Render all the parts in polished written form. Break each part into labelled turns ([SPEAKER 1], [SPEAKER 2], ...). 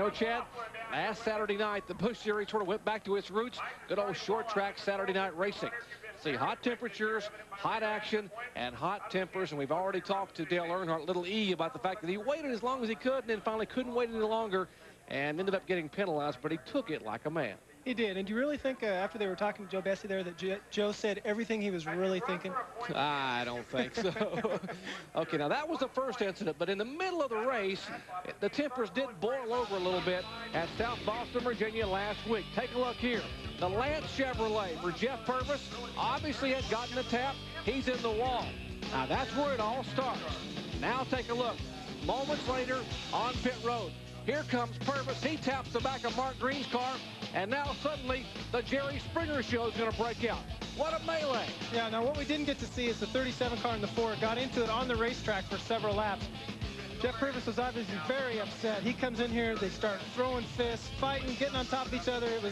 [SPEAKER 1] No, Chad, last Saturday night, the Busch Series sort of went back to its roots. Good old short track Saturday night racing. See, hot temperatures, hot action, and hot tempers. And we've already talked to Dale Earnhardt, little E, about the fact that he waited as long as he could and then finally couldn't wait any longer and ended up getting penalized, but he took it like a man.
[SPEAKER 2] He did. And do you really think after they were talking to Joe Bessie there that Joe said everything he was really thinking?
[SPEAKER 1] I don't think so. Okay, now that was the first incident, but in the middle of the race, the tempers did boil over a little bit at South Boston, Virginia last week. Take a look here. The Lance Chevrolet for Jeff Purvis obviously had gotten the tap. He's in the wall. Now that's where it all starts. Now take a look. Moments later on pit road. Here comes Purvis. He taps the back of Mark Green's car, and now suddenly the Jerry Springer show is going to break out. What a melee.
[SPEAKER 2] Yeah, now what we didn't get to see is the 37 car in the 4 got into it on the racetrack for several laps. Jeff Purvis was obviously very upset. He comes in here, they start throwing fists, fighting, getting on top of each other. It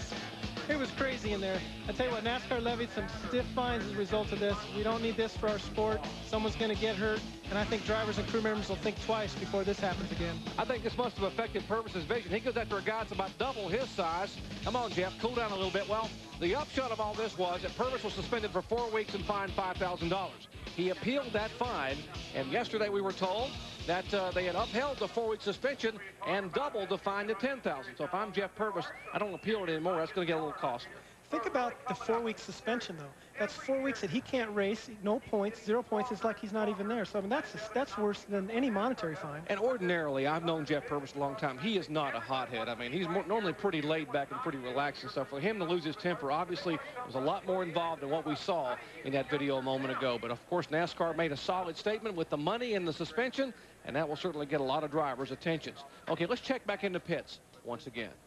[SPEAKER 2] was crazy in there. I tell you what, NASCAR levied some stiff fines as a result of this. We don't need this for our sport. Someone's going to get hurt, and I think drivers and crew members will think twice before this happens again.
[SPEAKER 1] I think this must have affected Purvis's vision. He goes after a guy that's about double his size. Come on, Jeff, cool down a little bit. Well, the upshot of all this was that Purvis was suspended for 4 weeks and fined $5,000. He appealed that fine, and yesterday we were told that they had upheld the 4-week suspension and doubled the fine to $10,000. So if I'm Jeff Purvis, I don't appeal it anymore. That's going to get a little costly.
[SPEAKER 2] Think about the 4-week suspension, though. That's 4 weeks that he can't race, no points, 0 points. It's like he's not even there. So, I mean, that's worse than any monetary fine.
[SPEAKER 1] And ordinarily, I've known Jeff Purvis a long time. He is not a hothead. I mean, he's normally pretty laid back and pretty relaxed and stuff. For him to lose his temper, obviously, was a lot more involved than what we saw in that video a moment ago. But, of course, NASCAR made a solid statement with the money and the suspension, and that will certainly get a lot of drivers' attentions. Okay, let's check back into pits once again.